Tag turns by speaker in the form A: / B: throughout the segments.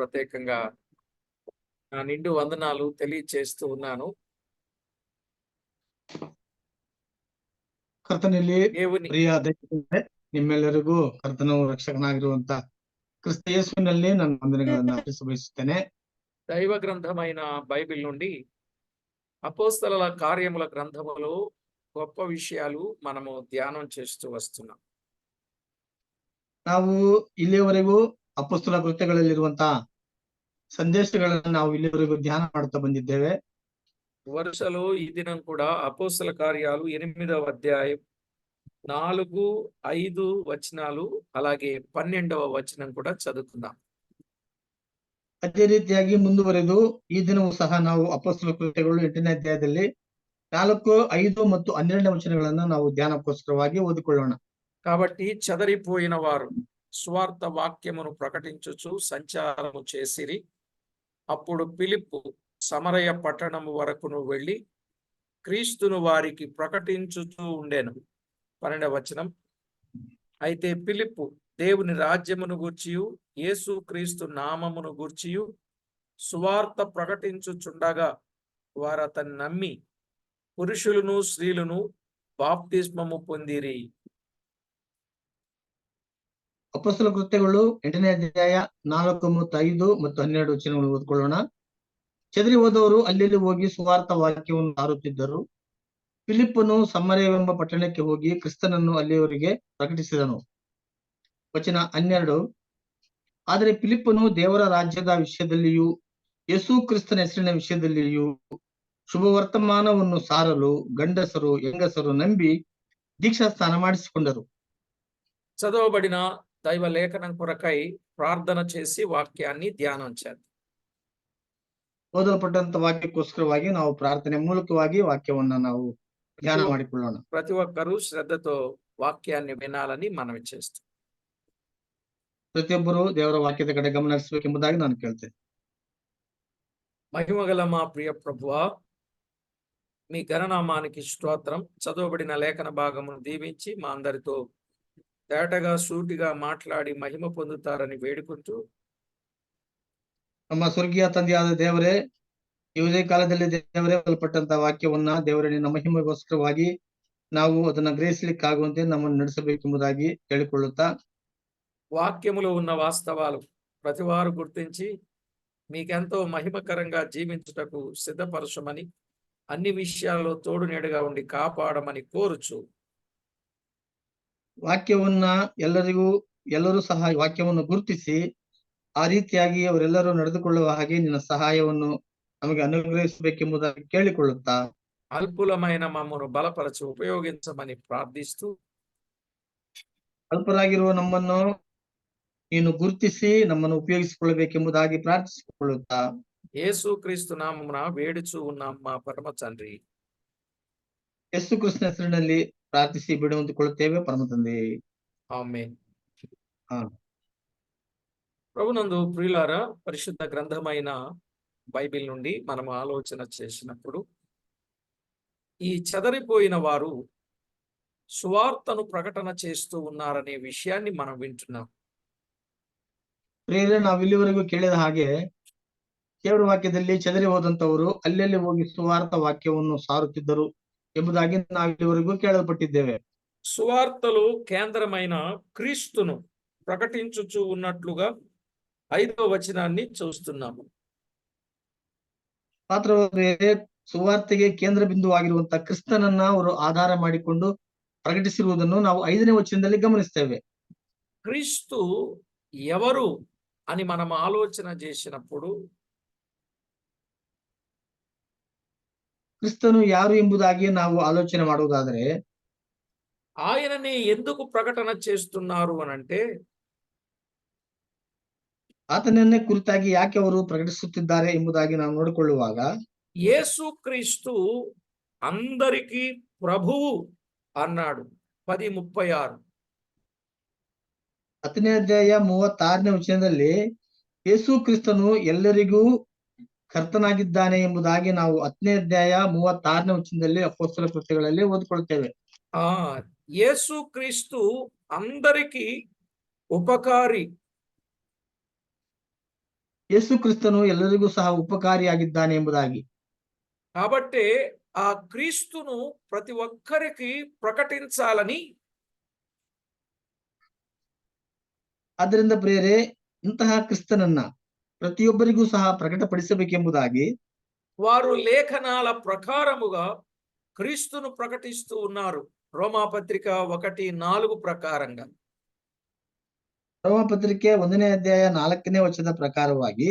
A: ప్రత్యేకంగా నా నిండు వందనాలు తెలియచేస్తూ ఉన్నాను.
B: ಕರ್ತನಲ್ಲಿ
A: దేవుని
B: ಪ್ರಿಯ ದೈವಜನರೇ, ನಿಮ್ಮೆಲ್ಲರಿಗೂ ಕರ್ತನು ರಕ್ಷಕನಾಗಿರುವಂತ ಕ್ರಿಸ್ತ ಯೇಸುವಿನಲ್ಲಿ ನನ್ನ ವಂದನೆಗಳನ್ನ ಅರ್ಪಿಸ ಬಯಸುತ್ತೇನೆ.
A: దైవ గ్రంథమైన బైబిల్ నుండి అపోస్తలుల కార్యముల గ్రంథములో గొప్ప విషయాలు మనము ధ్యానం చేస్తూ వస్తున్నాం.
B: ನಾವು ಇಲ್ಲಿಯವರೆಗೂ ಅಪೊಸ್ತಲ ಕೃತ್ಯಗಳಲ್ಲಿರುವಂತ ಸಂದೇಶಗಳನ್ನು ನಾವು ಇಲ್ಲಿವರೆಗೂ ಧ್ಯಾನ ಮಾಡುತ್ತಾ ಬಂದಿದ್ದೇವೆ.
A: వరుసలో ఈ దినం కూడా అపోస్తల కార్యాలు 8వ అధ్యాయం 4, 5 వచనాలు అలాగే 12వ వచనం కూడా చదువుకుందాం.
B: ಅದೇ ರೀತಿಯಾಗಿ ಮುಂದುವರೆದು ಈ ದಿನವೂ ಸಹ ನಾವು ಅಪೊಸ್ತಲ ಕೃತ್ಯಗಳು 8ನೇ ಅಧ್ಯಾಯದಲ್ಲಿ 4, 5 ಮತ್ತು 12ನೇ ವಚನಗಳನ್ನ ನಾವು ಧ್ಯಾನಕ್ಕೋಸ್ಕರವಾಗಿ ಓದಿಕೊಳ್ಳೋಣ.
A: కాబట్టి చెదరిపోయిన వారు స్వార్థ వాక్యమును ప్రకటించుచు సంచారము చేసిరి. అప్పుడు ఫిలిప్పు సమరయ పట్టణము వరకును వెళ్ళి క్రీస్తును వారికి ప్రకటించుతూ ఉండెను. 12వ వచనం. అయితే ఫిలిప్పు దేవుని రాజ్యమును గూర్చియు యేసు క్రీస్తు నామమును గూర్చియు సువార్త ప్రకటించుచుండగా వారు అతన్ని నమ్మి పురుషులను స్త్రీలను బాప్తిస్మము పొందిరి.
B: ಅಪೊಸ್ತಲ ಕೃತ್ಯಗಳು 8ನೇ ಅಧ್ಯಾಯ 4 ಮತ್ತು 5 ಮತ್ತು 12 ವಚನಗಳನ್ನು ಓದಿಕೊಳ್ಳೋಣ. ಚದರಿ ಹೋದವರು ಅಲ್ಲಿ ಹೋಗಿ ಸುವಾರ್ಥ ವಾಕ್ಯವನ್ನು ಸಾರುತ್ತಿದ್ದರು. ಫಿಲಿಪ್ಪನು ಸಮರಯವೆಂಬ ಪಟ್ಟಣಕ್ಕೆ ಹೋಗಿ ಕ್ರಿಸ್ತನನ್ನು ಅಲ್ಲಿಯವರಿಗೆ ಪ್ರಕಟಿಸಿದನು. ವಚನ 12. ಆದರೆ ಫಿಲಿಪ್ಪನು ದೇವರ ರಾಜ್ಯದ ವಿಷಯದಲ್ಲಿಯೂ ಯೇಸು ಕ್ರಿಸ್ತನ ಹೆಸರಿನ ವಿಷಯದಲ್ಲಿಯೂ ಶುಭ ವರ್ತಮಾನವನ್ನು ಸಾರಲು ಗಂಡಸರು ಹೆಂಗಸರು ನಂಬಿ ದೀಕ್ಷಾ ಸ್ನಾನ ಮಾಡಿಸಿಕೊಂಡರು.
A: చదవబడిన దైవ లేఖనం కొరకై ప్రార్థన చేసి వాక్యాన్ని ధ్యానం చేద్దాం.
B: ಓದಲ್ಪಟ್ಟಂತ ವಾಕ್ಯಕ್ಕೋಸ್ಕರವಾಗಿ ನಾವು ಪ್ರಾರ್ಥನೆ ಮೂಲಕವಾಗಿ ವಾಕ್ಯವನ್ನ ನಾವು ಧ್ಯಾನ ಮಾಡಿಕೊಳ್ಳೋಣ.
A: ప్రతి ఒక్కరూ శ్రద్ధతో వాక్యాన్ని వినాలని మనవి చేస్తాం.
B: ಪ್ರತಿಯೊಬ್ಬರು ದೇವರ ವಾಕ್ಯದ ಕಡೆ ಗಮನ ಹರಿಸಬೇಕೆಂಬುದಾಗಿ ನಾನು ಕೇಳ್ತೇನೆ.
A: మహిమగల మా ప్రియ ప్రభువా, మీ ఘననామానికి స్తోత్రం. చదవబడిన లేఖన భాగమును దీవించి మా అందరితో తేటగా సూటిగా మాట్లాడి మహిమ పొందుతారని వేడుకుంటూ,
B: ನಮ್ಮ ಸ್ವರ್ಗೀಯ ತಂದೆಯಾದ ದೇವರೇ, ಯಾವುದೇ ಕಾಲದಲ್ಲಿ ದೇವರೇ ಬಲ್ಪಟ್ಟಂತ ವಾಕ್ಯವನ್ನ ದೇವರೇ ನಿನ್ನ ಮಹಿಮೆಗೋಸ್ಕರವಾಗಿ ನಾವು ಅದನ್ನ ಗ್ರಹಿಸಲಿಕ್ಕಾಗುವಂತೆ ನಮ್ಮನ್ನು ನಡೆಸಬೇಕೆಂಬುದಾಗಿ ಹೇಳಿಕೊಳ್ಳುತ್ತಾ,
A: వాక్యములో ఉన్న వాస్తవాలు ప్రతివారు గుర్తించి మీకెంతో మహిమకరంగా జీవించుటకు సిద్ధపరచమని, అన్ని విషయాల్లో తోడు నీడగా ఉండి కాపాడమని కోరుచు,
B: ವಾಕ್ಯವನ್ನ ಎಲ್ಲರೂ ಸಹ ವಾಕ್ಯವನ್ನು ಗುರುತಿಸಿ ಆ ರೀತಿಯಾಗಿ ಅವರೆಲ್ಲರೂ ನಡೆದುಕೊಳ್ಳುವ ಹಾಗೆ ನಿನ್ನ ಸಹಾಯವನ್ನು ನಮಗೆ ಅನುಗ್ರಹಿಸಬೇಕೆಂಬುದಾಗಿ ಕೇಳಿಕೊಳ್ಳುತ್ತಾ,
A: అల్పులమైన మమ్మను బలపరచి ఉపయోగించమని ప్రార్థిస్తూ,
B: ಅಲ್ಪರಾಗಿರುವ ನಮ್ಮನ್ನು ನೀನು ಗುರುತಿಸಿ ನಮ್ಮನ್ನು ಉಪಯೋಗಿಸಿಕೊಳ್ಳಬೇಕೆಂಬುದಾಗಿ ಪ್ರಾರ್ಥಿಸಿಕೊಳ್ಳುತ್ತಾ,
A: యేసు క్రీస్తు నామమున వేడుచు ఉన్నాం మా పరమ తండ్రి.
B: ಯೇಸು ಕ್ರಿಸ್ತನ ಹೆಸರಿನಲ್ಲಿ ಪ್ರಾರ್ಥಿಸಿ ಬಿಡುವಂತುಕೊಳ್ಳುತ್ತೇವೆ ಪರಮ ತಂದೆ.
A: ఆమేన్.
B: ಆಮೆನ್.
A: ప్రభునందు ప్రియులారా, పరిశుద్ధ గ్రంథమైన బైబిల్ నుండి మనం ఆలోచన చేసినప్పుడు ఈ చెదరిపోయిన వారు సువార్తను ప్రకటన చేస్తూ ఉన్నారనే విషయాన్ని మనం వింటున్నాం.
B: ಪ್ರಿಯರೇ, ನಾವು ಇಲ್ಲಿವರೆಗೂ ಕೇಳಿದ ಹಾಗೆ ದೇವರ ವಾಕ್ಯದಲ್ಲಿ ಚದರಿ ಹೋದಂತವರು ಅಲ್ಲೆಲ್ಲಿ ಹೋಗಿ ಸುವಾರ್ಥ ವಾಕ್ಯವನ್ನು ಸಾರುತ್ತಿದ್ದರು ಎಂಬುದಾಗಿ ನಾವು ಇಲ್ಲಿವರೆಗೂ ಕೇಳಲ್ಪಟ್ಟಿದ್ದೇವೆ.
A: సువార్తలు కేంద్రమైన క్రీస్తును ప్రకటించుచు ఉన్నట్లుగా 5వ వచనాన్ని చూస్తున్నాము.
B: ಮಾತ್ರ ಸುವಾರ್ತೆಗೆ ಕೇಂದ್ರ ಬಿಂದುವಾಗಿರುವಂತ ಕ್ರಿಸ್ತನನ್ನ ಅವರು ಆಧಾರ ಮಾಡಿಕೊಂಡು ಪ್ರಕಟಿಸಿರುವುದನ್ನು ನಾವು 5ನೇ ವಚನದಲ್ಲಿ ಗಮನಿಸ್ತೇವೆ.
A: క్రీస్తు ఎవరు అని మనం ఆలోచన చేసినప్పుడు
B: ಕ್ರಿಸ್ತನು ಯಾರು ಎಂಬುದಾಗಿ ನಾವು ಆಲೋಚನೆ ಮಾಡುವುದಾದರೆ,
A: ఆయనని ఎందుకు ప్రకటన చేస్తున్నారు అనంటే,
B: ಆತನನ್ನೇ ಕುರಿತಾಗಿ ಯಾಕೆ ಅವರು ಪ್ರಕಟಿಸುತ್ತಿದ್ದಾರೆ ಎಂಬುದಾಗಿ ನಾವು ನೋಡಿಕೊಳ್ಳುವಾಗ,
A: యేసు క్రీస్తు అందరికీ ప్రభువు అన్నాడు. 10:36.
B: 10ನೇ ಅಧ್ಯಾಯ 36ನೇ ವಚನದಲ್ಲಿ ಯೇಸು ಕ್ರಿಸ್ತನು ಎಲ್ಲರಿಗೂ ಕರ್ತನಾಗಿದ್ದಾನೆ ಎಂಬುದಾಗಿ ನಾವು 10ನೇ ಅಧ್ಯಾಯ 36ನೇ ವಚನದಲ್ಲಿ ಅಪೊಸ್ತಲ ಕೃತ್ಯಗಳಲ್ಲಿ ಓದಿಕೊಳ್ಳುತ್ತೇವೆ.
A: యేసు క్రీస్తు అందరికీ ఉపకారి.
B: ಯೇಸು ಕ್ರಿಸ್ತನು ಎಲ್ಲರಿಗೂ ಸಹ ಉಪಕಾರಿಯಾಗಿದ್ದಾನೆ ಎಂಬುದಾಗಿ.
A: కాబట్టి ఆ క్రీస్తును ప్రతి ఒక్కరికి ప్రకటించాలని
B: ಆದ್ದರಿಂದ ಪ್ರಿಯರೇ, ಇಂತಹ ಕ್ರಿಸ್ತನನ್ನ ಪ್ರತಿಯೊಬ್ಬರಿಗೂ ಸಹ ಪ್ರಕಟಪಡಿಸಬೇಕೆಂಬುದಾಗಿ
A: వారు లేఖనాల ప్రకారముగా క్రీస్తును ప్రకటిస్తూ ఉన్నారు. రోమాపత్రిక 1:4 ప్రకారంగా.
B: ರೋಮಪತ್ರಿಕೆ 1ನೇ ಅಧ್ಯಾಯ 4ನೇ ವಚನದ ಪ್ರಕಾರವಾಗಿ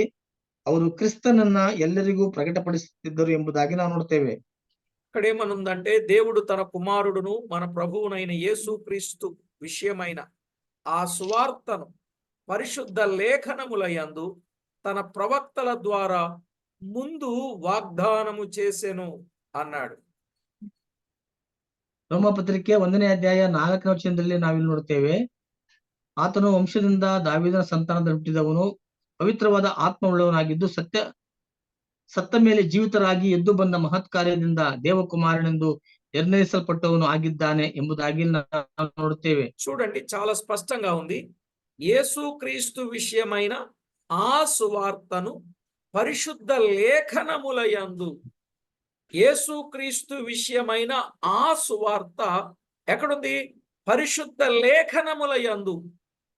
B: ಅವರು ಕ್ರಿಸ್ತನನ್ನ ಎಲ್ಲರಿಗೂ ಪ್ರಕಟಪಡಿಸುತ್ತಿದ್ದರು ಎಂಬುದಾಗಿ ನಾವು ನೋಡ್ತೇವೆ.
A: ఇక్కడ ఏమనుందంటే, దేవుడు తన కుమారుడును మన ప్రభువునైన యేసు క్రీస్తు విషయమైన ఆ సువార్తను పరిశుద్ధ లేఖనములయందు తన ప్రవక్తల ద్వారా ముందు వాగ్దానము చేసెను అన్నాడు.
B: ರೋಮಪತ್ರಿಕೆ 1ನೇ ಅಧ್ಯಾಯ 4ನೇ ವಚನದಲ್ಲಿ ನಾವಿಲ್ಲಿ ನೋಡ್ತೇವೆ, ಆತನು ವಂಶದಿಂದ ದಾವೀದನ ಸಂತಾನದ ಹುಟ್ಟಿದವನು, ಪವಿತ್ರವಾದ ಆತ್ಮವುಳ್ಳವನಾಗಿದ್ದು ಸತ್ತ ಮೇಲೆ ಜೀವಿತರಾಗಿ ಎದ್ದು ಬಂದ ಮಹತ್ ಕಾರ್ಯದಿಂದ ದೇವಕುಮಾರನೆಂದು ನಿರ್ಣಯಿಸಲ್ಪಟ್ಟವನು ಆಗಿದ್ದಾನೆ ಎಂಬುದಾಗಿ ನಾವು ನೋಡುತ್ತೇವೆ.
A: చూడండి, చాలా స్పష్టంగా ఉంది. యేసు క్రీస్తు విషయమైన ఆ సువార్తను పరిశుద్ధ లేఖనములయందు, యేసు క్రీస్తు విషయమైన ఆ సువార్త ఎక్కడుంది? పరిశుద్ధ లేఖనములయందు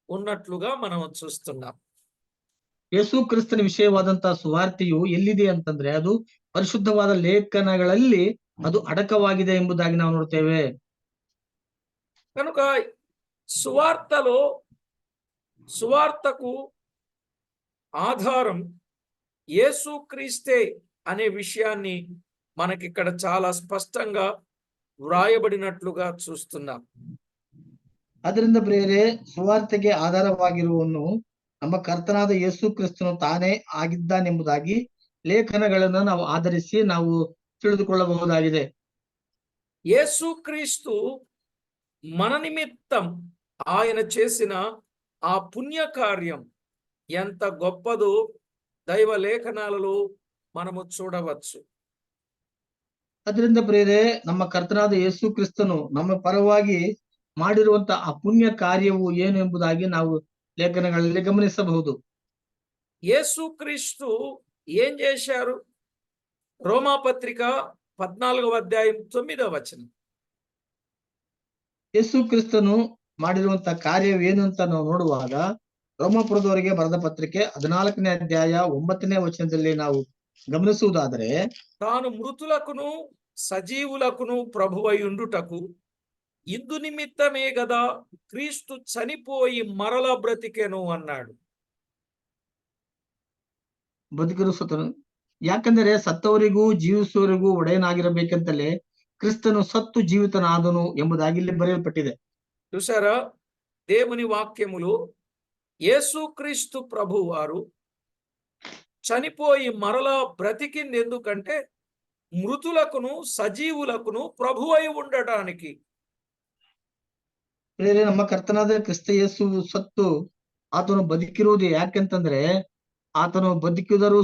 A: ఉన్నట్లుగా మనం చూస్తున్నాం.
B: ಯೇಸು ಕ್ರಿಸ್ತನ ವಿಷಯವಾದಂತಹ ಸುವಾರ್ತೆಯು ಎಲ್ಲಿದೆ ಅಂತಂದ್ರೆ ಅದು ಪರಿಶುದ್ಧವಾದ ಲೇಖನಗಳಲ್ಲಿ ಅದು ಅಡಕವಾಗಿದೆ ಎಂಬುದಾಗಿ ನಾವು ನೋಡ್ತೇವೆ.
A: కనుక సువార్తకు ఆధారం యేసు క్రీస్తే అనే విషయాన్ని మనకిక్కడ చాలా స్పష్టంగా వ్రాయబడినట్లుగా చూస్తున్నాం.
B: ಅದರಿಂದ ಪ್ರಿಯರೇ, ಸುವಾರ್ತೆಗೆ ಆಧಾರವಾಗಿರುವವನು ನಮ್ಮ ಕರ್ತನಾದ ಯೇಸು ಕ್ರಿಸ್ತನು ತಾನೇ ಆಗಿದ್ದಾನೆಂಬುದಾಗಿ ಲೇಖನಗಳನ್ನ ನಾವು ಆಧರಿಸಿ ನಾವು ತಿಳಿದುಕೊಳ್ಳಬಹುದಾಗಿದೆ.
A: యేసుక్రీస్తు మన నిమిత్తం ఆయన చేసిన ఆ పుణ్య కార్యం ఎంత గొప్పదో దైవ లేఖనాలలో మనము చూడవచ్చు.
B: ಅದರಿಂದ ಪ್ರಿಯರೇ, ನಮ್ಮ ಕರ್ತನಾದ ಯೇಸು ಕ್ರಿಸ್ತನು ನಮ್ಮ ಪರವಾಗಿ ಮಾಡಿರುವಂತ ಆ ಪುಣ್ಯ ಕಾರ್ಯವು ಏನು ಎಂಬುದಾಗಿ ನಾವು లేఖనಗಳಲ್ಲಿ గమనిಸಬಹುದು.
A: యేసుక్రీస్తు ఏం చేశారు? రోమాపత్రిక 14వ అధ్యాయం 9వ వచనం.
B: ಯೇಸು ಕ್ರಿಸ್ತನು ಮಾಡಿರುವಂತ ಕಾರ್ಯವೇನು ಅಂತ ನಾವು ನೋಡುವಾಗ ರೋಮಾಪುರದವರಿಗೆ ಬರೆದ ಪತ್ರಿಕೆ 14ನೇ ಅಧ್ಯಾಯ 9ನೇ ವಚನದಲ್ಲಿ ನಾವು ಗಮನಿಸುವುದಾದರೆ,
A: తాను మృతులకును సజీవులకును ప్రభువై ఉండుటకు ఇందు నిమిత్తమే గదా క్రీస్తు చనిపోయి మరల బ్రతికెను అన్నాడు.
B: ಬದುಕಿರು ಸತ್ತನು, ಯಾಕಂದರೆ ಸತ್ತವರಿಗೂ ಜೀವಿಸುವವರಿಗೂ ಒಡೆಯನಾಗಿರಬೇಕಂತಲೇ ಕ್ರಿಸ್ತನು ಸತ್ತು ಜೀವಿತನಾದನು ಎಂಬುದಾಗಿ ಇಲ್ಲಿ ಬರೆಯಲ್ಪಟ್ಟಿದೆ.
A: చూసారా, దేవుని వాక్యములు యేసుక్రీస్తు ప్రభు వారు చనిపోయి మరలా బ్రతికింది ఎందుకంటే మృతులకును సజీవులకును ప్రభువై ఉండటానికి.
B: ನಮ್ಮ ಕರ್ತನಾದ ಕ್ರಿಸ್ತ ಯೇಸು ಸತ್ತು ಆತನು ಬದುಕಿರುವುದು ಯಾಕೆಂತಂದ್ರೆ ಆತನು ಬದುಕಿದರೂ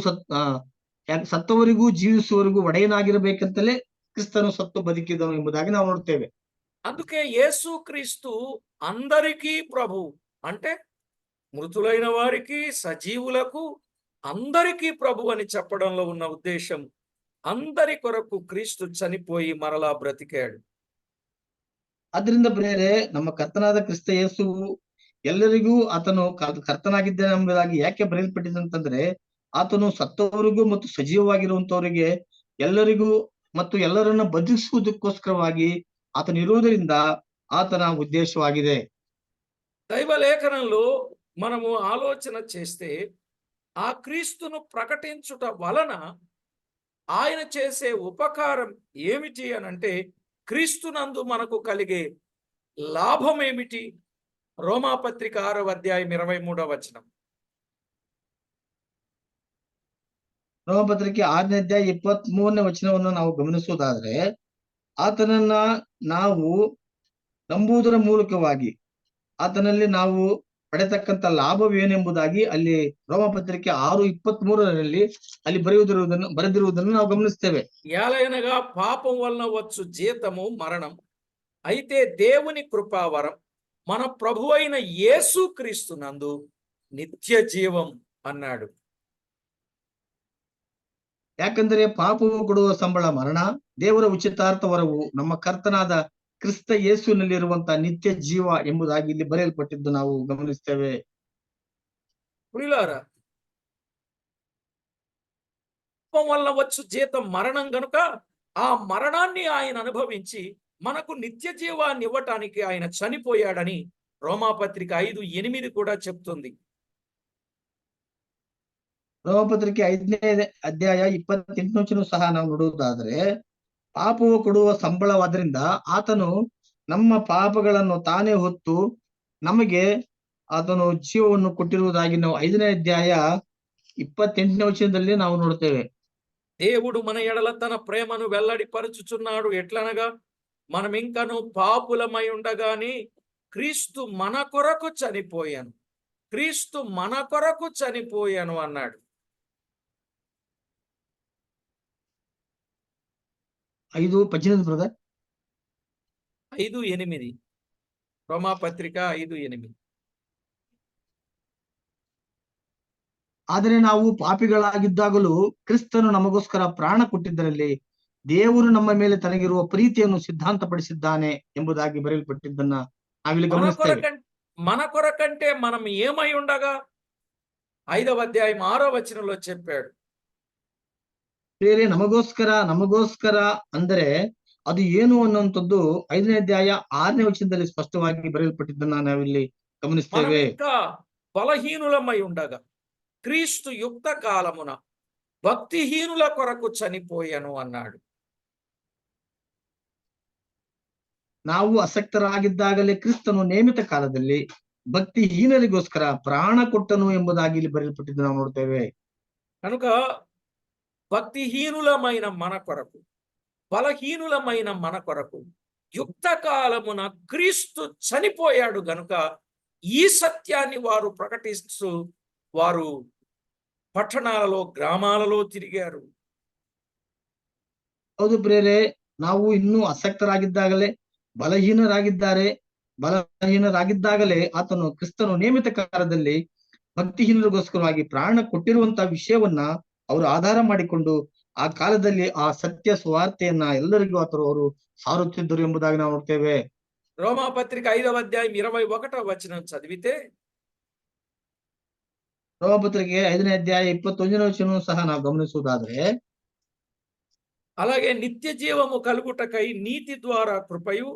B: ಸತ್ತವರಿಗೂ ಜೀವಿಸುವವರಿಗೂ ಒಡೆಯನಾಗಿರಬೇಕಂತಲೇ ಕ್ರಿಸ್ತನು ಸತ್ತು ಬದುಕಿದನು ಎಂಬುದಾಗಿ ನಾವು ನೋಡ್ತೇವೆ.
A: అందుకే యేసుక్రీస్తు అందరికీ ప్రభు, అంటే మృతులైన వారికి సజీవులకు అందరికీ ప్రభు అని చెప్పడంలో ఉన్న ఉద్దేశం, అందరి కొరకు క్రీస్తు చనిపోయి మరలా బ్రతికాడు.
B: ಅದರಿಂದ ಪ್ರಿಯರೇ, ನಮ್ಮ ಕರ್ತನಾದ ಕ್ರಿಸ್ತ ಯೇಸು ಎಲ್ಲರಿಗೂ ಆತನು ಕರ್ತನಾಗಿದ್ದಾನೆ ಎಂಬುದಾಗಿ ಯಾಕೆ ಬರೆಯಲ್ಪಟ್ಟಿದೆ ಅಂತಂದ್ರೆ ಆತನು ಸತ್ತವರಿಗೂ ಮತ್ತು ಸಜೀವವಾಗಿರುವಂತವರಿಗೆ ಎಲ್ಲರಿಗೂ ಮತ್ತು ಎಲ್ಲರನ್ನ ಬದುಕಿಸುವುದಕ್ಕೋಸ್ಕರವಾಗಿ ಆತನು ಇರುವುದರಿಂದ ಆತನ ಉದ್ದೇಶವಾಗಿದೆ.
A: దైవ లేఖనంలో మనము ఆలోచన చేస్తే ఆ క్రీస్తును ప్రకటించుట వలన ఆయన చేసే ఉపకారం ఏమిటి అనంటే, క్రీస్తునందు మనకు కలిగే లాభం ఏమిటి? రోమాపత్రిక 6వ అధ్యాయం 23వ వచనం.
B: ರೋಮಪತ್ರಿಕೆ 6ನೇ ಅಧ್ಯಾಯ 23ನೇ ವಚನವನ್ನು ನಾವು ಗಮನಿಸುವುದಾದ್ರೆ, ಆತನನ್ನ ನಾವು ನಂಬುವುದರ ಮೂಲಕವಾಗಿ ಆತನಲ್ಲಿ ನಾವು ಪಡೆತಕ್ಕಂತ ಲಾಭವೇನೆಂಬುದಾಗಿ ಅಲ್ಲಿ ರೋಮಪತ್ರಿಕೆ 6:23ರಲ್ಲಿ ಅಲ್ಲಿ ಬರೆದಿರುವುದನ್ನು ನಾವು గమనిస్తేವೆ.
A: ఏలయనగా పాపం వలన వచ్చు జీతము మరణం, అయితే దేవుని కృపావరం మన ప్రభువైన యేసుక్రీస్తునందు నిత్య జీవం అన్నాడు.
B: ಯಾಕಂದರೆ ಪಾಪವು ಕೊಡುವ ಸಂಬಳ ಮರಣ, ದೇವರ ಉಚಿತಾರ್ಥ ವರವು ನಮ್ಮ ಕರ್ತನಾದ ಕ್ರಿಸ್ತ ಯೇಸುವಿನಲ್ಲಿರುವಂತಹ ನಿತ್ಯ ಜೀವ ಎಂಬುದಾಗಿ ಇಲ್ಲಿ ಬರೆಯಲ್ಪಟ್ಟಿದ್ದು ನಾವು ಗಮನಿಸ್ತೇವೆ.
A: ప్రియులారా, పాపం వల్ల వచ్చు జీతం మరణం గనుక ఆ మరణాన్ని ఆయన అనుభవించి మనకు నిత్య జీవాన్ని ఇవ్వటానికి ఆయన చనిపోయాడని రోమాపత్రిక 5:8 కూడా చెప్తుంది.
B: ರೋಮಪತ್ರಿಕೆ 5ನೇ ಅಧ್ಯಾಯ 28 ಸಹ ನಾವು ನೋಡುವುದಾದ್ರೆ, ಪಾಪವು ಕೊಡುವ ಸಂಬಳವಾದ್ರಿಂದ ಆತನು ನಮ್ಮ ಪಾಪಗಳನ್ನು ತಾನೇ ಹೊತ್ತು ನಮಗೆ ಆತನು ಜೀವವನ್ನು ಕೊಟ್ಟಿರುವುದಾಗಿ ನಾವು 5ನೇ ಅಧ್ಯಾಯ 28ನೇ ನಾವು ನೋಡ್ತೇವೆ.
A: దేవుడు మన ఎడల తన ప్రేమను వెల్లడిపరచుచున్నాడు ఎట్లనగా, మనం ఇంకను పాపులమై ఉండగాని క్రీస్తు మన కొరకు చనిపోయాను, క్రీస్తు మన కొరకు చనిపోయాను అన్నాడు.
B: 5:18 బ్రదర్.
A: 5:8 రోమాపత్రిక 5:8.
B: ಆದರೆ ನಾವು ಪಾಪಿಗಳಾಗಿದ್ದಾಗಲೂ ಕ್ರಿಸ್ತನು ನಮಗೋಸ್ಕರ ಪ್ರಾಣ ಕೊಟ್ಟಿದ್ದರಲ್ಲಿ ದೇವರು ನಮ್ಮ ಮೇಲೆ ತನಗಿರುವ ಪ್ರೀತಿಯನ್ನು ಸಿದ್ಧಾಂತಪಡಿಸಿದ್ದಾನೆ ಎಂಬುದಾಗಿ ಬರೆಯಲ್ಪಟ್ಟಿದ್ದನ್ನ ನಾವಿಲ್ಲಿ ಗಮನಿಸ್ತೇವೆ.
A: మన కొరకంటే మనం ఏమై ఉండగా 5వ అధ్యాయం 6వ వచనంలో చెప్పాడు.
B: ಬೇರೆ ನಮಗೋಸ್ಕರ ಅಂದರೆ ಅದು ಏನು ಅನ್ನುವಂಥದ್ದು 5ನೇ ಅಧ್ಯಾಯ 6ನೇ ವಚನದಲ್ಲಿ ಸ್ಪಷ್ಟವಾಗಿ ಬರೆಯಲ್ಪಟ್ಟಿದ್ದನ್ನ ನಾವಿಲ್ಲಿ ಗಮನಿಸ್ತೇವೆ.
A: ఇంకా బలహీనులమై ఉండగా క్రీస్తు యుక్త కాలమున భక్తిహీనుల కొరకు చనిపోయాను అన్నాడు.
B: ನಾವು ಅಸಕ್ತರಾಗಿದ್ದಾಗಲೇ ಕ್ರಿಸ್ತನು ನೇಮಿತ ಕಾಲದಲ್ಲಿ ಭಕ್ತಿಹೀನರಿಗೋಸ್ಕರ ಪ್ರಾಣ ಕೊಟ್ಟನು ಎಂಬುದಾಗಿ ಇಲ್ಲಿ ಬರೆಯಲ್ಪಟ್ಟಿದ್ದು ನಾವು ನೋಡ್ತೇವೆ.
A: కనుక భక్తిహీనులమైన మన కొరకు, బలహీనులమైన మన కొరకు యుక్త కాలమున క్రీస్తు చనిపోయాడు గనుక ఈ సత్యాన్ని వారు ప్రకటిస్తూ వారు పట్టణాలలో గ్రామాలలో తిరిగారు.
B: ಹೌದು ಪ್ರಿಯರೇ, ನಾವು ಇನ್ನೂ ಅಸಕ್ತರಾಗಿದ್ದಾಗಲೇ ಬಲಹೀನರಾಗಿದ್ದಾಗಲೇ ಆತನು ಕ್ರಿಸ್ತನು ನೇಮಿತ ಕಾಲದಲ್ಲಿ ಭಕ್ತಿಹೀನರಿಗೋಸ್ಕರವಾಗಿ ಪ್ರಾಣ ಕೊಟ್ಟಿರುವಂತಹ ವಿಷಯವನ್ನ ಅವರು ಆಧಾರ ಮಾಡಿಕೊಂಡು ಆ ಕಾಲದಲ್ಲಿ ಆ ಸತ್ಯ ಸುವಾರ್ತೆಯನ್ನ ಎಲ್ಲರಿಗೂ ಅವರು ಸಾರುತ್ತಿದ್ದರು ಎಂಬುದಾಗಿ ನಾವು ನೋಡ್ತೇವೆ.
A: రోమాపత్రిక 5వ అధ్యాయం 21వ వచనం చదివితే,
B: ರೋಮಪತ್ರಿಕೆ 5ನೇ ಅಧ್ಯಾಯ 21ನೇ ವಚನವನ್ನು ಸಹ ನಾವು ಗಮನಿಸುವುದಾದ್ರೆ,
A: అలాగే నిత్య జీవము కలుగుటకై నీతి ద్వారా కృపయు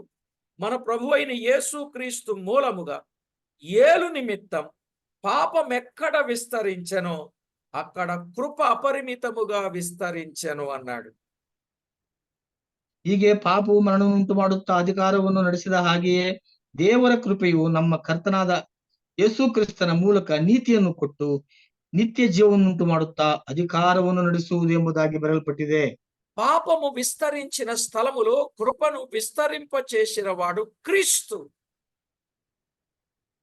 A: మన ప్రభు అయిన యేసు క్రీస్తు మూలముగా ఏలు నిమిత్తం పాపమెక్కడ విస్తరించెనో అక్కడ కృప అపరిమితముగా విస్తరించెను అన్నాడు.
B: ಹೀಗೆ ಪಾಪವು ಮರಣವನ್ನುಂಟು ಮಾಡುತ್ತಾ ಅಧಿಕಾರವನ್ನು ನಡೆಸಿದ ಹಾಗೆಯೇ ದೇವರ ಕೃಪೆಯು ನಮ್ಮ ಕರ್ತನಾದ ಯೇಸು ಕ್ರಿಸ್ತನ ಮೂಲಕ ನೀತಿಯನ್ನು ಕೊಟ್ಟು ನಿತ್ಯ ಜೀವವನ್ನುಂಟು ಮಾಡುತ್ತಾ ಅಧಿಕಾರವನ್ನು ನಡೆಸುವುದು ಎಂಬುದಾಗಿ ಬರೆಯಲ್ಪಟ್ಟಿದೆ.
A: పాపము విస్తరించిన స్థలములో కృపను విస్తరింప చేసిన వాడు క్రీస్తు.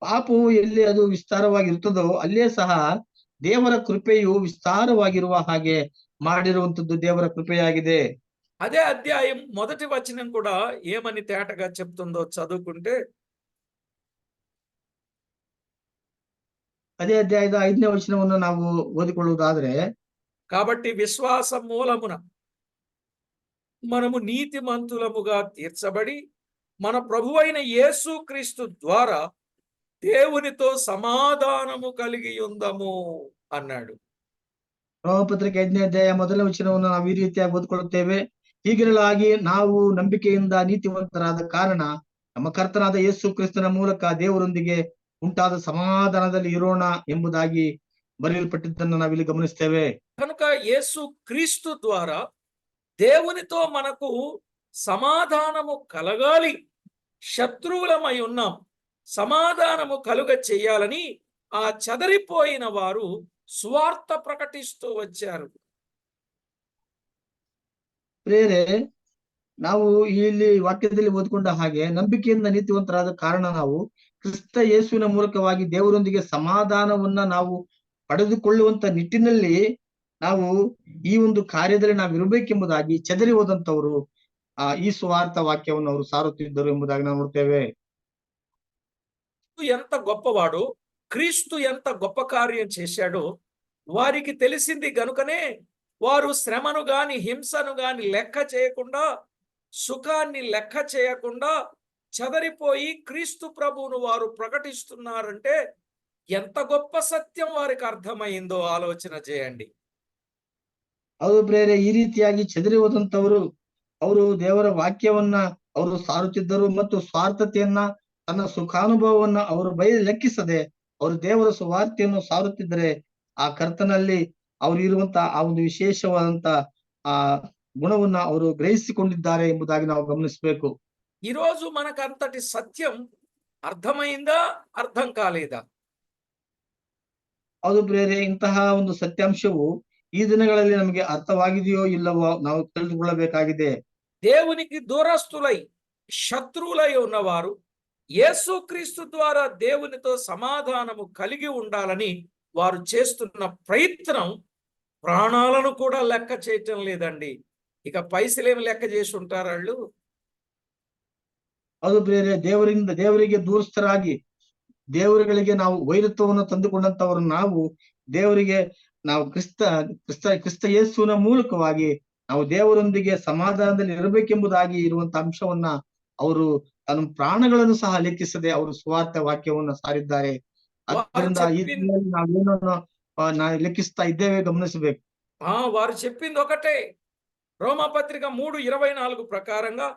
B: ಪಾಪವು ಎಲ್ಲಿ ಅದು ವಿಸ್ತಾರವಾಗಿರುತ್ತದೋ ಅಲ್ಲೇ ಸಹ ದೇವರ ಕೃಪೆಯು ವಿಸ್ತಾರವಾಗಿರುವ ಹಾಗೆ ಮಾಡಿರುವಂತದ್ದು ದೇವರ ಕೃಪೆಯಾಗಿದೆ.
A: అదే అధ్యాయం 1వ వచనం కూడా ఏమని తేటగా చెప్తుందో చదువుకుంటే,
B: ಅದೇ ಅಧ್ಯಾಯದ 5ನೇ ವಚನವನ್ನು ನಾವು ಓದಿಕೊಳ್ಳುವುದಾದ್ರೆ,
A: కాబట్టి విశ్వాసం మూలమున మనము నీతిమంతులముగా తీర్చబడి మన ప్రభువైన యేసు క్రీస్తు ద్వారా దేవునితో సమాధానము కలిగి ఉందము అన్నాడు.
B: ರೋಮಪತ್ರಿಕೆ 5ನೇ ಅಧ್ಯಾಯ 1ನೇ ವಚನವನ್ನು ನಾವು ಈ ರೀತಿಯಾಗಿ ಓದಿಕೊಳ್ಳುತ್ತೇವೆ. ಹೀಗಿರಲಾಗಿ ನಾವು ನಂಬಿಕೆಯಿಂದ ನೀತಿವಂತರಾದ ಕಾರಣ ನಮ್ಮ ಕರ್ತನಾದ ಯೇಸು ಕ್ರಿಸ್ತನ ಮೂಲಕ ದೇವರೊಂದಿಗೆ ಉಂಟಾದ ಸಮಾಧಾನದಲ್ಲಿ ಇರೋಣ ಎಂಬುದಾಗಿ ಬರೆಯಲ್ಪಟ್ಟಿದ್ದನ್ನು ನಾವಿಲ್ಲಿ ಗಮನಿಸ್ತೇವೆ.
A: కనుక యేసు క్రీస్తు ద్వారా దేవునితో మనకు సమాధానము కలగాలి, శత్రువులమై ఉన్నాం, సమాధానము కలుగ చేయాలని ఆ చెదరిపోయిన వారు సువార్త ప్రకటిస్తూ వచ్చారు.
B: ಪ್ರಿಯರೇ, ನಾವು ಇಲ್ಲಿ ವಾಕ್ಯದಲ್ಲಿ ಓದಿಕೊಂಡ ಹಾಗೆ ನಂಬಿಕೆಯಿಂದ ನೀತಿವಂತರಾದ ಕಾರಣ ನಾವು ಕ್ರಿಸ್ತ ಯೇಸುವಿನ ಮೂಲಕವಾಗಿ ದೇವರೊಂದಿಗೆ ಸಮಾಧಾನವನ್ನ ನಾವು ಪಡೆದುಕೊಳ್ಳುವಂತ ನಿಟ್ಟಿನಲ್ಲಿ ನಾವು ಈ ಒಂದು ಕಾರ್ಯದಲ್ಲಿ ನಾವು ಇರಬೇಕೆಂಬುದಾಗಿ ಚದರಿ ಹೋದಂತವರು ಈ ಸುವಾರ್ಥ ವಾಕ್ಯವನ್ನು ಅವರು ಸಾರುತ್ತಿದ್ದರು ಎಂಬುದಾಗಿ ನಾವು ನೋಡ್ತೇವೆ.
A: ఎంత గొప్పవాడు, క్రీస్తు ఎంత గొప్ప కార్యం చేశాడో వారికి తెలిసింది గనుకనే వారు శ్రమను గాని హింసను గాని లెక్క చేయకుండా, సుఖాన్ని లెక్క చేయకుండా చెదరిపోయి క్రీస్తు ప్రభువును వారు ప్రకటిస్తున్నారంటే ఎంత గొప్ప సత్యం వారికి అర్థమైందో ఆలోచన చేయండి.
B: ಹೌದು ಪ್ರೇರೆ, ಈ ರೀತಿಯಾಗಿ ಚದರಿ ಹೋದಂತವರು ಅವರು ದೇವರ ವಾಕ್ಯವನ್ನ ಅವರು ಸಾರುತ್ತಿದ್ದರು ಮತ್ತು ಸ್ವಾರ್ಥತೆಯನ್ನ ತನ್ನ ಸುಖಾನುಭವವನ್ನ ಅವರು ಲೆಕ್ಕಿಸದೆ ಅವರು ದೇವರ ಸುವಾರ್ತೆಯನ್ನು ಸಾರುತ್ತಿದ್ದರೆ ಆ ಕರ್ತನಲ್ಲಿ ಅವರು ಇರುವಂತ ಆ ಒಂದು ವಿಶೇಷವಾದಂತ ಆ ಗುಣವನ್ನ ಅವರು ಗ್ರಹಿಸಿಕೊಂಡಿದ್ದಾರೆ ಎಂಬುದಾಗಿ ನಾವು ಗಮನಿಸಬೇಕು.
A: ఈరోజు మనకు అంతటి సత్యం అర్థమైందా, అర్థం కాలేదా?
B: ಹೌದು ಪ್ರೇರೆ, ಇಂತಹ ಒಂದು ಸತ್ಯಾಂಶವು ಈ ದಿನಗಳಲ್ಲಿ ನಮಗೆ ಅರ್ಥವಾಗಿದೆಯೋ ಇಲ್ಲವೋ ನಾವು ತಿಳಿದುಕೊಳ್ಳಬೇಕಾಗಿದೆ.
A: దేవునికి దూరస్తులై శత్రువులై ఉన్నవారు యేసుక్రీస్తు ద్వారా దేవునితో సమాధానము కలిగి ఉండాలని వారు చేస్తున్న ప్రయత్నం ప్రాణాలను కూడా లెక్క చేయటం లేదండి. ఇక పైసలేమి లెక్క చేసి ఉంటారు వాళ్ళు?
B: ಹೌದು ಪ್ರೇರೆ, ದೇವರಿಗೆ ದೂರಸ್ಥರಾಗಿ ದೇವರುಗಳಿಗೆ ನಾವು ವೈರತ್ವವನ್ನು ತಂದುಕೊಂಡಂತವರು ನಾವು ದೇವರಿಗೆ ನಾವು ಕ್ರಿಸ್ತ ಯೇಸುವಿನ ಮೂಲಕವಾಗಿ ನಾವು ದೇವರೊಂದಿಗೆ ಸಮಾಧಾನದಲ್ಲಿ ಇರಬೇಕೆಂಬುದಾಗಿ ಇರುವಂತ ಅಂಶವನ್ನ ಅವರು ತಮ್ಮ ಪ್ರಾಣಗಳನ್ನು ಸಹ ಲೆಕ್ಕಿಸದೆ ಅವರು ಸುವಾರ್ಥ ವಾಕ್ಯವನ್ನ ಸಾರಿದ್ದಾರೆ. ಅದರಿಂದ ಈ ದಿನದಲ್ಲಿ ನಾವೇನನ್ನು ಲೆಕ್ಕಿಸ್ತಾ ಇದ್ದೇವೆ ಗಮನಿಸಬೇಕು.
A: వారు చెప్పింది ఒకటే, రోమాపత్రిక 3:24 ప్రకారంగా,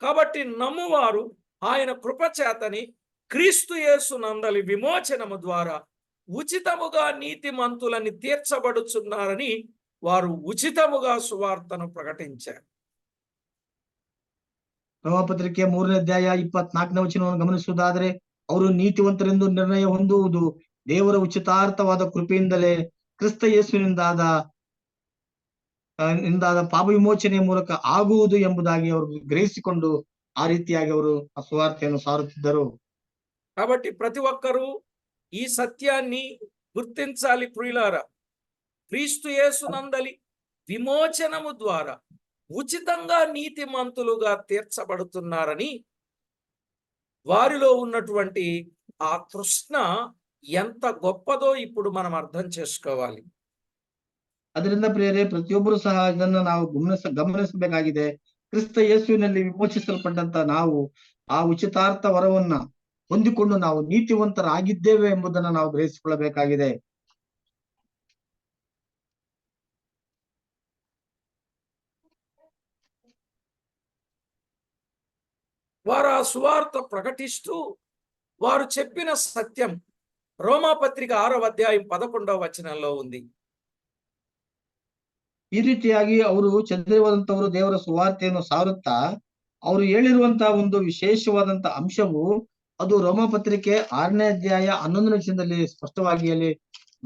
A: కాబట్టి నమ్మువారు ఆయన కృపచేతని క్రీస్తు యేసు నందలి విమోచనము ద్వారా ఉచితముగా నీతిమంతులని తీర్చబడుచున్నారని వారు ఉచితముగా సువార్తను ప్రకటించారు.
B: ರೋಮಾಪತ್ರಿಕೆ 3ನೇ ಅಧ್ಯಾಯ 24ನೇ ವಚನವನ್ನು ಗಮನಿಸುವುದಾದರೆ, ಅವರು ನೀತಿವಂತರೆಂದು ನಿರ್ಣಯ ಹೊಂದುವುದು ದೇವರ ಉಚಿತಾರ್ಥವಾದ ಕೃಪೆಯಿಂದಲೇ ಕ್ರಿಸ್ತ ಯೇಸುವಿನಿಂದಾದ ಪಾಪ ವಿಮೋಚನೆಯ ಮೂಲಕ ಆಗುವುದು ಎಂಬುದಾಗಿ ಅವರು ಗ್ರಹಿಸಿಕೊಂಡು ಆ ರೀತಿಯಾಗಿ ಅವರು ಆ ಸುವಾರ್ತೆಯನ್ನು ಸಾರುತ್ತಿದ್ದರು.
A: కాబట్టి ప్రతి ఒక్కరూ ఈ సత్యాన్ని గుర్తించాలి ప్రియులారా. క్రీస్తు యేసునందలి విమోచనము ద్వారా ఉచితంగా నీతిమంతులుగా తీర్చబడుతున్నారని వారిలో ఉన్నటువంటి ఆ తృష్ణ ఎంత గొప్పదో ఇప్పుడు మనం అర్థం చేసుకోవాలి.
B: ಅದರಿಂದ ಪ್ರಿಯರೇ, ಪ್ರತಿಯೊಬ್ಬರು ಸಹ ಇದನ್ನ ನಾವು ಗಮನಿಸಬೇಕಾಗಿದೆ. ಕ್ರಿಸ್ತ ಯೇಸುವಿನಲ್ಲಿ ವಿಮೋಚಿಸಲ್ಪಟ್ಟಂತ ನಾವು ಆ ಉಚಿತಾರ್ಥ ವರವನ್ನ ಹೊಂದಿಕೊಂಡು ನಾವು ನೀತಿವಂತರಾಗಿದ್ದೇವೆ ಎಂಬುದನ್ನು ನಾವು ಗ್ರಹಿಸಿಕೊಳ್ಳಬೇಕಾಗಿದೆ.
A: వారు ఆ సువార్త ప్రకటిస్తూ వారు చెప్పిన సత్యం రోమాపత్రిక 6వ అధ్యాయం 11వ వచనంలో ఉంది.
B: ಈ ರೀತಿಯಾಗಿ ಅವರು ಚಂದ್ರವಾದಂತವರು ದೇವರ ಸುವಾರ್ತೆಯನ್ನು ಸಾರುತ್ತಾ ಅವರು ಹೇಳಿರುವಂತಹ ಒಂದು ವಿಶೇಷವಾದಂತ ಅಂಶವು ಅದು ರೋಮಪತ್ರಿಕೆ 6ನೇ ಅಧ್ಯಾಯ 11ನೇ ವಚನದಲ್ಲಿ ಸ್ಪಷ್ಟವಾಗಿ ಅಲ್ಲಿ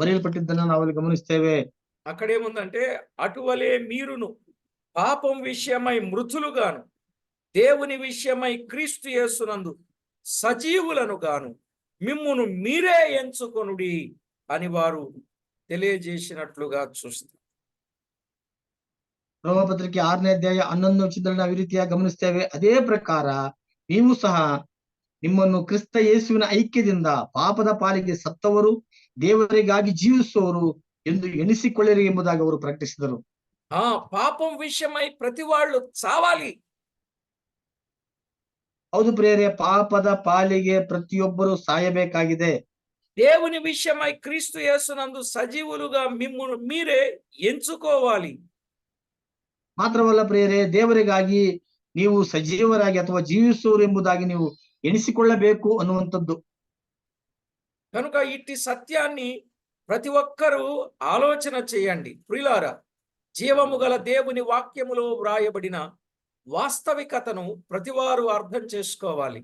B: ಬರೆಯಲ್ಪಟ್ಟಿದ್ದನ್ನು ನಾವಲ್ಲಿ ಗಮನಿಸ್ತೇವೆ.
A: అక్కడేముందంటే, అటువలే మీరును పాపం విషయమై మృతులుగాను దేవుని విషయమై క్రీస్తు యేసునందు సజీవులను గాను మిమ్మును మీరే ఎంచుకొనుడి అని వారు తెలియజేసినట్లుగా చూస్తారు.
B: ರೋಮಪತ್ರಿಕೆ 6ನೇ ಅಧ್ಯಾಯ 11ನೇ ವಚನದಲ್ಲಿ ನಾವು ಈ ರೀತಿಯಾಗಿ ಗಮನಿಸ್ತೇವೆ. ಅದೇ ಪ್ರಕಾರ ನೀವು ಸಹ ನಿಮ್ಮನ್ನು ಕ್ರಿಸ್ತ ಯೇಸುವಿನ ಐಕ್ಯದಿಂದ ಪಾಪದ ಪಾಲಿಗೆ ಸತ್ತವರು ದೇವರಿಗಾಗಿ ಜೀವಿಸುವವರು ಎಂದು ಎಣಿಸಿಕೊಳ್ಳಿರಿ ಎಂಬುದಾಗಿ ಅವರು ಪ್ರಕಟಿಸಿದರು.
A: పాపం విషయమై ప్రతి వాళ్ళు చావాలి.
B: ಹೌದು ಪ್ರಿಯರೇ, ಪಾಪದ ಪಾಲಿಗೆ ಪ್ರತಿಯೊಬ್ಬರು ಸಾಯಬೇಕಾಗಿದೆ.
A: దేవుని విషయమై క్రీస్తు యేసునందు సజీవులుగా మిమ్మును మీరే ఎంచుకోవాలి.
B: ಮಾತ್ರವಲ್ಲ ಪ್ರಿಯರೇ, ದೇವರಿಗಾಗಿ ನೀವು ಸಜೀವರಾಗಿ ಅಥವಾ ಜೀವಿಸುವರು ಎಂಬುದಾಗಿ ನೀವು ಎಣಿಸಿಕೊಳ್ಳಬೇಕು ಅನ್ನುವಂಥದ್ದು.
A: కనుక ఇట్టి సత్యాన్ని ప్రతి ఒక్కరూ ఆలోచన చేయండి ప్రియులారా. జీవము గల దేవుని వాక్యములో వ్రాయబడిన వాస్తవికతను ప్రతివారు అర్థం చేసుకోవాలి.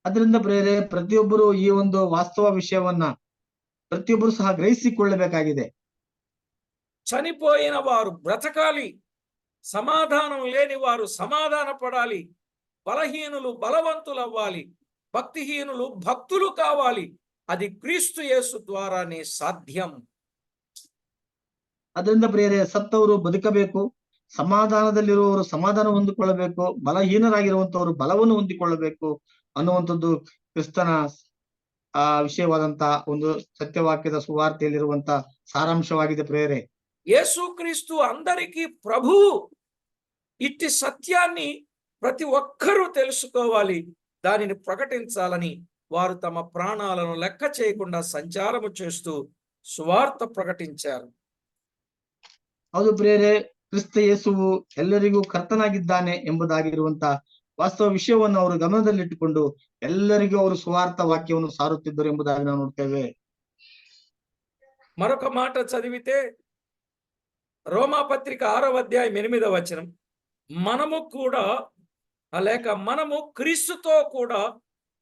B: ಅದರಿಂದ ಪ್ರಿಯರೇ, ಪ್ರತಿಯೊಬ್ಬರು ಈ ಒಂದು ವಾಸ್ತವ ವಿಷಯವನ್ನ ಪ್ರತಿಯೊಬ್ಬರು ಸಹ ಗ್ರಹಿಸಿಕೊಳ್ಳಬೇಕಾಗಿದೆ.
A: చనిపోయిన వారు బ్రతకాలి, సమాధానం లేని వారు సమాధాన పడాలి, బలహీనులు బలవంతులవ్వాలి, భక్తిహీనులు భక్తులు కావాలి. అది క్రీస్తు యేసు ద్వారానే సాధ్యం.
B: ಅದರಿಂದ ಪ್ರಿಯರೇ, ಸತ್ತವರು ಬದುಕಬೇಕು, ಸಮಾಧಾನದಲ್ಲಿರುವವರು ಸಮಾಧಾನ ಹೊಂದಿಕೊಳ್ಳಬೇಕು, ಬಲಹೀನರಾಗಿರುವಂತವರು ಬಲವನ್ನು ಹೊಂದಿಕೊಳ್ಳಬೇಕು ಅನ್ನುವಂಥದ್ದು ಕ್ರಿಸ್ತನ ವಿಷಯವಾದಂತ ಒಂದು ಸತ್ಯವಾಕ್ಯದ ಸುವಾರ್ತೆಯಲ್ಲಿರುವಂತ ಸಾರಾಂಶವಾಗಿದೆ ಪ್ರಿಯರೇ.
A: యేసుక్రీస్తు అందరికీ ప్రభువు. ఇట్టి సత్యాన్ని ప్రతి ఒక్కరూ తెలుసుకోవాలి, దానిని ప్రకటించాలని వారు తమ ప్రాణాలను లెక్క చేయకుండా సంచారము చేస్తూ సువార్త ప్రకటించారు.
B: ಹೌದು ಪ್ರಿಯರೇ, ಕ್ರಿಸ್ತ ಯೇಸುವು ಎಲ್ಲರಿಗೂ ಕರ್ತನಾಗಿದ್ದಾನೆ ಎಂಬುದಾಗಿರುವಂತ ವಾಸ್ತವ ವಿಷಯವನ್ನು ಅವರು ಗಮನದಲ್ಲಿಟ್ಟುಕೊಂಡು ಎಲ್ಲರಿಗೂ ಅವರು ಸುವಾರ್ಥ ವಾಕ್ಯವನ್ನು ಸಾರುತ್ತಿದ್ದರು ಎಂಬುದಾಗಿ ನಾವು ನೋಡ್ತೇವೆ.
A: మరొక మాట చదివితే రోమాపత్రిక 6వ అధ్యాయం 8వ వచనం, మనము కూడా లేక మనము క్రీస్తుతో కూడా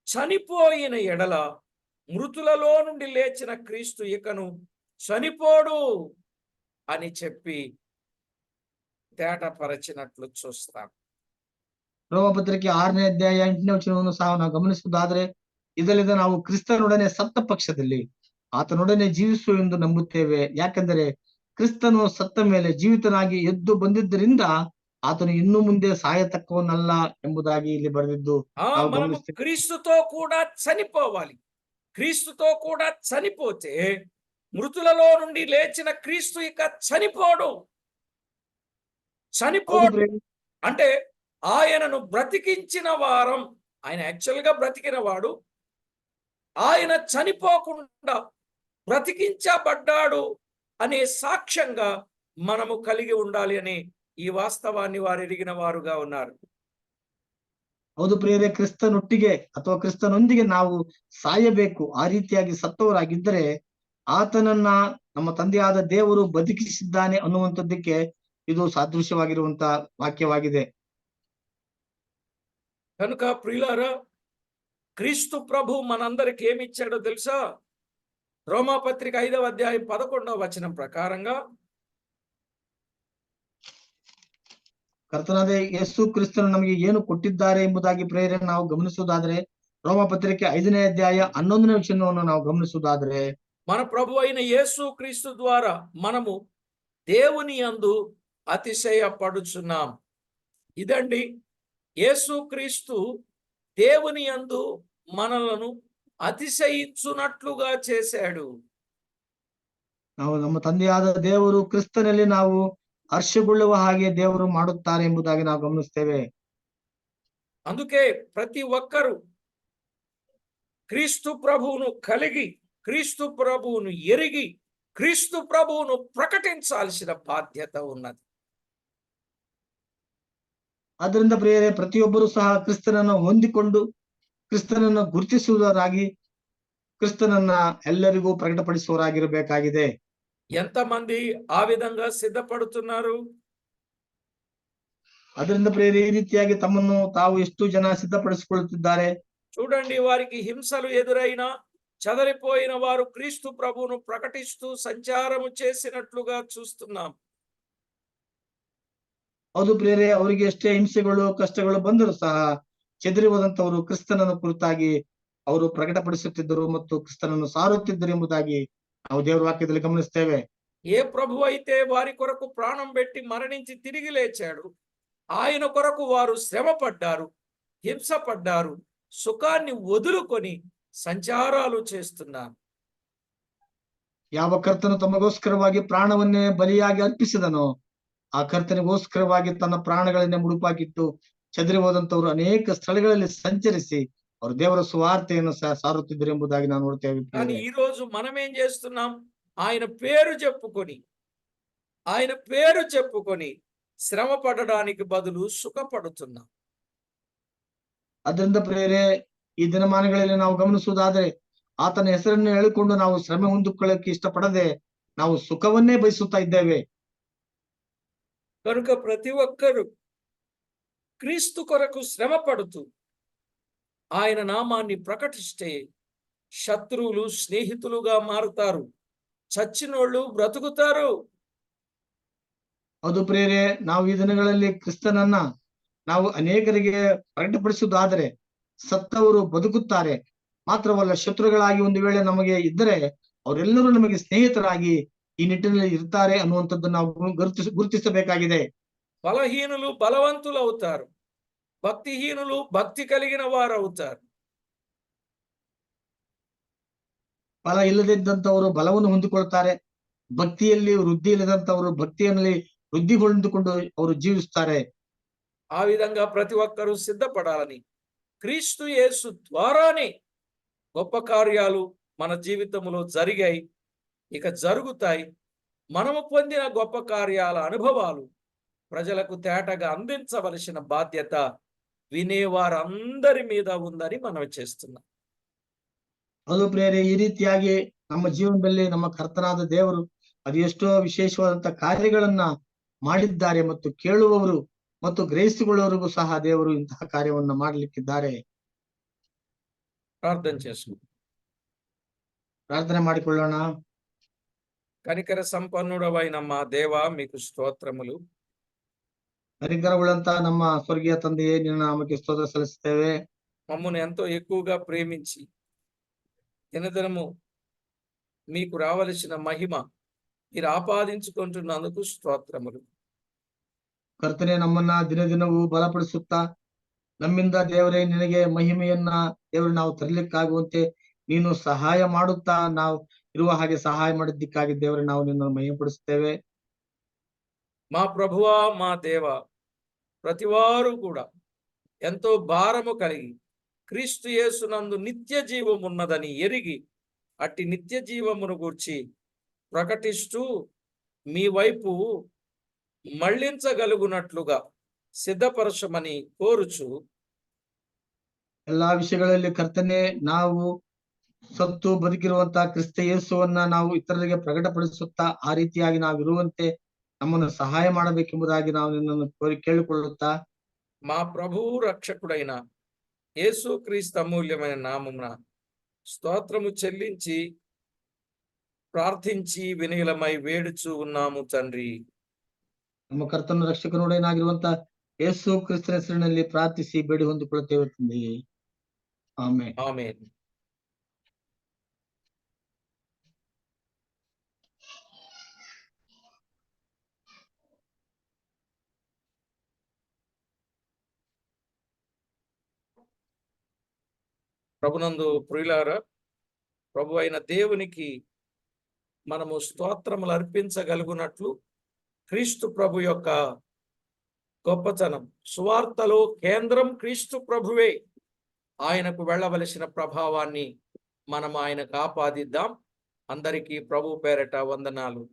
A: చనిపోయిన ఎడల మృతులలో నుండి లేచిన క్రీస్తు ఇకను చనిపోడు అని చెప్పి తేటపరచినట్లు చూస్తాం.
B: ರೋಮಪತ್ರಿಕೆ 6ನೇ ಅಧ್ಯಾಯ 8ನೇ ವಚನವನ್ನು ಸಹ ನಾವು ಗಮನಿಸುವುದಾದ್ರೆ, ಇದರಿಂದ ನಾವು ಕ್ರಿಸ್ತನೊಡನೆ ಸತ್ತ ಪಕ್ಷದಲ್ಲಿ ಆತನೊಡನೆ ಜೀವಿಸುವೆಂದು ನಂಬುತ್ತೇವೆ. ಯಾಕೆಂದರೆ ಕ್ರಿಸ್ತನು ಸತ್ತ ಮೇಲೆ ಜೀವಿತನಾಗಿ ಎದ್ದು ಬಂದಿದ್ದರಿಂದ ಆತನು ಇನ್ನು ಮುಂದೆ ಸಾಯತಕ್ಕವನಲ್ಲ ಎಂಬುದಾಗಿ ಇಲ್ಲಿ ಬರೆದಿದ್ದು ನಾವು
A: మనము
B: ಗಮನಿಸ್ತೇವೆ.
A: క్రీస్తుతో కూడా చనిపోవాలి. క్రీస్తుతో కూడా చనిపోతే మృతులలో నుండి లేచిన క్రీస్తు ఇక చనిపోడు. చనిపోడు అంటే ఆయనను బ్రతికించిన వారం. ఆయన యాక్చువల్ గా బ్రతికిన వాడు, ఆయన చనిపోకుండా బ్రతికించబడ్డాడు అనే సాక్ష్యంగా మనము కలిగి ఉండాలి అని ఈ వాస్తవాన్ని వారు ఎరిగిన వారుగా ఉన్నారు.
B: ಹೌದು ಪ್ರಿಯರೇ, ಕ್ರಿಸ್ತನೊಟ್ಟಿಗೆ ಅಥವಾ ಕ್ರಿಸ್ತನೊಂದಿಗೆ ನಾವು ಸಾಯಬೇಕು. ಆ ರೀತಿಯಾಗಿ ಸತ್ತವರಾಗಿದ್ದರೆ ಆತನನ್ನ ನಮ್ಮ ತಂದೆಯಾದ ದೇವರು ಬದುಕಿಸಿದ್ದಾನೆ ಅನ್ನುವಂಥದ್ದಕ್ಕೆ ಇದು ಸಾದೃಶ್ಯವಾಗಿರುವಂತ ವಾಕ್ಯವಾಗಿದೆ.
A: కనుక ప్రియులారా, క్రీస్తు ప్రభు మనందరికి ఏమి ఇచ్చాడో తెలుసా? రోమాపత్రిక 5వ అధ్యాయం 11వ వచనం ప్రకారంగా
B: ಕರ್ತನಾದ ಯೇಸು ಕ್ರಿಸ್ತನು ನಮಗೆ ಏನು ಕೊಟ್ಟಿದ್ದಾರೆ ಎಂಬುದಾಗಿ ಪ್ರೇರಣೆ ನಾವು ಗಮನಿಸುವುದಾದ್ರೆ, ರೋಮಪತ್ರಿಕೆ 5ನೇ ಅಧ್ಯಾಯ 11ನೇ ವಚನವನ್ನು ನಾವು ಗಮನಿಸುವುದಾದ್ರೆ,
A: మన ప్రభు అయిన యేసు క్రీస్తు ద్వారా మనము దేవుని యందు అతిశయపడుచున్నాం. ఇదండి, యేసు క్రీస్తు దేవుని యందు మనలను అతిశయించునట్లుగా చేశాడు.
B: ನಾವು ನಮ್ಮ ತಂದೆಯಾದ ದೇವರು ಕ್ರಿಸ್ತನಲ್ಲಿ ನಾವು ಹರ್ಷಗೊಳ್ಳುವ ಹಾಗೆ ದೇವರು ಮಾಡುತ್ತಾರೆ ಎಂಬುದಾಗಿ ನಾವು ಗಮನಿಸ್ತೇವೆ.
A: అందుకే ప్రతి ఒక్కరూ క్రీస్తు ప్రభువును కలిగి, క్రీస్తు ప్రభువును ఎరిగి, క్రీస్తు ప్రభువును ప్రకటించాల్సిన బాధ్యత ఉన్నది.
B: ಆದ್ದರಿಂದ ಪ್ರಿಯರೇ, ಪ್ರತಿಯೊಬ್ಬರು ಸಹ ಕ್ರಿಸ್ತನನ್ನು ಹೊಂದಿಕೊಂಡು ಕ್ರಿಸ್ತನನ್ನು ಗುರುತಿಸುವುದರಾಗಿ ಕ್ರಿಸ್ತನನ್ನ ಎಲ್ಲರಿಗೂ ಪ್ರಕಟಪಡಿಸುವವರಾಗಿರಬೇಕಾಗಿದೆ.
A: ఎంతమంది ఆ విధంగా సిద్ధపడుతున్నారు?
B: ಅದರಿಂದ ಪ್ರಿಯರೇ, ಈ ರೀತಿಯಾಗಿ ತಮ್ಮನ್ನು ತಾವು ಎಷ್ಟು ಜನ ಸಿದ್ಧಪಡಿಸಿಕೊಳ್ಳುತ್ತಿದ್ದಾರೆ?
A: చూడండి, వారికి హింసలు ఎదురైనా చెదరిపోయిన వారు క్రీస్తు ప్రభువును ప్రకటిస్తూ సంచారము చేసినట్లుగా చూస్తున్నాం.
B: ಹೌದು ಪ್ರಿಯರೇ, ಅವರಿಗೆ ಎಷ್ಟೇ ಹಿಂಸೆಗಳು ಕಷ್ಟಗಳು ಬಂದರೂ ಸಹ ಚೆದರಿ ಹೋದಂತವರು ಕ್ರಿಸ್ತನನ್ನು ಕುರಿತಾಗಿ ಅವರು ಪ್ರಕಟಪಡಿಸುತ್ತಿದ್ದರು ಮತ್ತು ಕ್ರಿಸ್ತನನ್ನು ಸಾರುತ್ತಿದ್ದರು ಎಂಬುದಾಗಿ ನಾವು ದೇವರ ವಾಕ್ಯದಲ್ಲಿ ಗಮನಿಸ್ತೇವೆ.
A: ఏ ప్రభు అయితే వారి కొరకు ప్రాణం పెట్టి మరణించి తిరిగి లేచాడు, ఆయన కొరకు వారు శ్రమ పడ్డారు, హింస పడ్డారు, సుఖాన్ని వదులుకొని సంచారాలు చేస్తున్నారు.
B: ಯಾವ ಕರ್ತನು ತಮಗೋಸ್ಕರವಾಗಿ ಪ್ರಾಣವನ್ನೇ ಬಲಿಯಾಗಿ ಅರ್ಪಿಸಿದನೋ ಆ ಕರ್ತನಿಗೋಸ್ಕರವಾಗಿ ತನ್ನ ಪ್ರಾಣಗಳನ್ನೇ ಮುಡುಪಾಕಿಟ್ಟು ಚದರಿ ಹೋದಂತವರು ಅನೇಕ ಸ್ಥಳಗಳಲ್ಲಿ ಸಂಚರಿಸಿ ಅವರು ದೇವರ ಸುವಾರ್ತೆಯನ್ನು ಸಾರುತ್ತಿದ್ದರು ಎಂಬುದಾಗಿ ನಾವು ನೋಡ್ತೇವೆ.
A: కానీ ఈ రోజు మనం ఏం చేస్తున్నాం? ఆయన పేరు చెప్పుకొని శ్రమ పడడానికి బదులు సుఖపడుతున్నాం.
B: ಅದರಿಂದ ಪ್ರಿಯರೇ, ಈ ದಿನಮಾನಗಳಲ್ಲಿ ನಾವು ಗಮನಿಸುವುದಾದ್ರೆ ಆತನ ಹೆಸರನ್ನು ಹೇಳಿಕೊಂಡು ನಾವು ಶ್ರಮೆ ಹೊಂದಿಕೊಳ್ಳಕ್ಕೆ ಇಷ್ಟಪಡದೆ ನಾವು ಸುಖವನ್ನೇ ಬಯಸುತ್ತಾ ಇದ್ದೇವೆ.
A: కనుక ప్రతి ఒక్కరూ క్రీస్తు కొరకు శ్రమ పడుతూ ఆయన నామాన్ని ప్రకటిస్తే శత్రువులు స్నేహితులుగా మారుతారు, చచ్చినోళ్ళు బ్రతుకుతారు.
B: ಹೌದು ಪ್ರಿಯರೇ, ನಾವು ಈ ದಿನಗಳಲ್ಲಿ ಕ್ರಿಸ್ತನನ್ನ ನಾವು ಅನೇಕರಿಗೆ ಪ್ರಕಟಪಡಿಸುವುದಾದರೆ ಸತ್ತವರು ಬದುಕುತ್ತಾರೆ. ಮಾತ್ರವಲ್ಲ, ಶತ್ರುಗಳಾಗಿ ಒಂದು ವೇಳೆ ನಮಗೆ ಇದ್ದರೆ ಅವರೆಲ್ಲರೂ ನಮಗೆ ಸ್ನೇಹಿತರಾಗಿ ಈ ನಿಟ್ಟಿನಲ್ಲಿ ಇರ್ತಾರೆ ಅನ್ನುವಂಥದ್ದು ನಾವು ಗುರುತಿಸಬೇಕಾಗಿದೆ.
A: బలహీనులు బలవంతులు అవుతారు, భక్తిహీనులు భక్తి కలిగిన వారు అవుతారు.
B: ಫಲ ಇಲ್ಲದಿದ್ದಂತವರು ಬಲವನ್ನು ಹೊಂದಿಕೊಳ್ತಾರೆ, ಭಕ್ತಿಯಲ್ಲಿ ವೃದ್ಧಿ ಇಲ್ಲದಂತವರು ಭಕ್ತಿಯಲ್ಲಿ ವೃದ್ಧಿ ಹೊಂದಿಕೊಂಡು ಅವರು ಜೀವಿಸ್ತಾರೆ.
A: ఆ విధంగా ప్రతి ఒక్కరూ సిద్ధపడాలని, క్రీస్తు యేసు ద్వారానే గొప్ప కార్యాలు మన జీవితంలో జరిగాయి, ఇక జరుగుతాయి. మనము పొందిన గొప్ప కార్యాల అనుభవాలు ప్రజలకు తేటగా అందించవలసిన బాధ్యత వినేవారందరి మీద ఉందని మనం చేస్తున్నాం.
B: ಅದು ಪ್ರಿಯರೇ, ಈ ರೀತಿಯಾಗಿ ನಮ್ಮ ಜೀವನದಲ್ಲಿ ನಮ್ಮ ಕರ್ತನಾದ ದೇವರು ಅದು ಎಷ್ಟೋ ವಿಶೇಷವಾದಂತ ಕಾರ್ಯಗಳನ್ನ ಮಾಡಿದ್ದಾರೆ ಮತ್ತು ಕೇಳುವವರು ಮತ್ತು ಗ್ರಹಿಸಿಕೊಳ್ಳುವವರಿಗೂ ಸಹ ದೇವರು ಇಂತಹ ಕಾರ್ಯವನ್ನ ಮಾಡಲಿಕ್ಕಿದ್ದಾರೆ.
A: ప్రార్థన చేసుకుందాం.
B: ಪ್ರಾರ್ಥನೆ ಮಾಡಿಕೊಳ್ಳೋಣ.
A: కనికర సంపన్నుడవైన మా దేవా, మీకు స్తోత్రములు.
B: ಕನಿಕರವುಳ್ಳಂತ ನಮ್ಮ ಸ್ವರ್ಗೀಯ ತಂದೆಯೇ, ನಿನ್ನ ನಾಮಕ್ಕೆ ಸ್ತೋತ್ರ ಸಲ್ಲಿಸುತ್ತೇವೆ.
A: మమ్మల్ని ఎంతో ఎక్కువగా ప్రేమించి దినదినము మీకు రావలసిన మహిమ మీరు ఆపాదించుకుంటున్నందుకు స్తోత్రములు.
B: ಕರ್ತನೆ, ನಮ್ಮನ್ನ ದಿನ ದಿನವೂ ಬಲಪಡಿಸುತ್ತಾ ನಮ್ಮಿಂದ ದೇವರೇ ನಿನಗೆ ಮಹಿಮೆಯನ್ನ ದೇವರು ನಾವು ತರಲಿಕ್ಕಾಗುವಂತೆ ನೀನು ಸಹಾಯ ಮಾಡುತ್ತಾ ನಾವು ಇರುವ ಹಾಗೆ ಸಹಾಯ ಮಾಡಿದ್ದಕ್ಕಾಗಿ ದೇವರೇ ನಾವು ನಿನ್ನನ್ನು ಮಹಿಮೆಪಡಿಸುತ್ತೇವೆ.
A: మా ప్రభువా, మా దేవా, ప్రతివారు కూడా ఎంతో భారము కలిగి క్రీస్తు యేసునందు నిత్య జీవం ఉన్నదని ఎరిగి అట్టి నిత్య జీవమును గూర్చి ప్రకటిస్తూ మీ వైపు మళ్ళించగలుగునట్లుగా సిద్ధపరచమని కోరుచు,
B: ಎಲ್ಲಾ ವಿಷಯಗಳಲ್ಲಿ ಕರ್ತನೆ, ನಾವು ಸತ್ತು ಬದುಕಿರುವಂತ ಕ್ರಿಸ್ತ ಯೇಸುವನ್ನ ನಾವು ಇತರರಿಗೆ ಪ್ರಕಟಪಡಿಸುತ್ತಾ ಆ ರೀತಿಯಾಗಿ ನಾವು ಇರುವಂತೆ ನಮ್ಮನ್ನು ಸಹಾಯ ಮಾಡಬೇಕೆಂಬುದಾಗಿ ನಾವು ನಿನ್ನನ್ನು ಕೇಳಿಕೊಳ್ಳುತ್ತಾ,
A: మా ప్రభువు రక్షకుడైన యేసుక్రీస్తు అమూల్యమైన నామమున స్తోత్రము చెల్లించి ప్రార్థించి వినయలమై వేడుచు ఉన్నాము తండ్రి.
B: ನಮ್ಮ ಕರ್ತನ ರಕ್ಷಕನುಡನಾಗಿರುವಂತ ಯೇಸು ಕ್ರಿಸ್ತನ ಹೆಸರಿನಲ್ಲಿ ಪ್ರಾರ್ಥಿಸಿ ಬೇಡಿ ಹೊಂದಿಕೊಳ್ಳುತ್ತೇವೆ ತಂದೆಯೇ. ಆಮೆನ್.
A: ఆమేన్. ప్రభునందు ప్రియులారా, ప్రభు అయిన దేవునికి మనము స్తోత్రములు అర్పించగలుగునట్లు క్రీస్తు ప్రభు యొక్క గొప్పతనం, సువార్తలో కేంద్రం క్రీస్తు ప్రభువే. ఆయనకు వెళ్ళవలసిన ప్రభావాన్ని మనం ఆయనకు ఆపాదిద్దాం. అందరికీ ప్రభు పేరట వందనాలు.